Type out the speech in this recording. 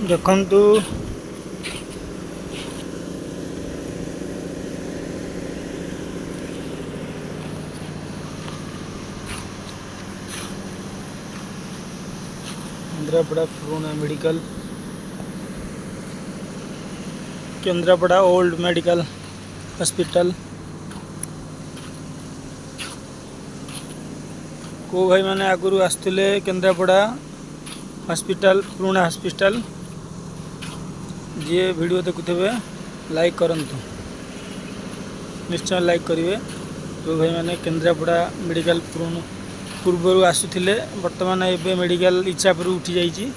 ଦେଖନ୍ତୁ केन्द्रापड़ा पुराना medical, Kendrapara old medical hospital. को भाई मैंने आगुरी आसुले केन्द्रापड़ा हॉस्पिटल पुराना हॉस्पिटल जी वीडियो देखुथे लाइक करंतु, निश्चय लाइक करेंगे। जो भाई मैंने केन्द्रापड़ा मेडिकल पूर्व आसुले बर्तमान एवं मेडिकल इच्छापुर उठी जाइए।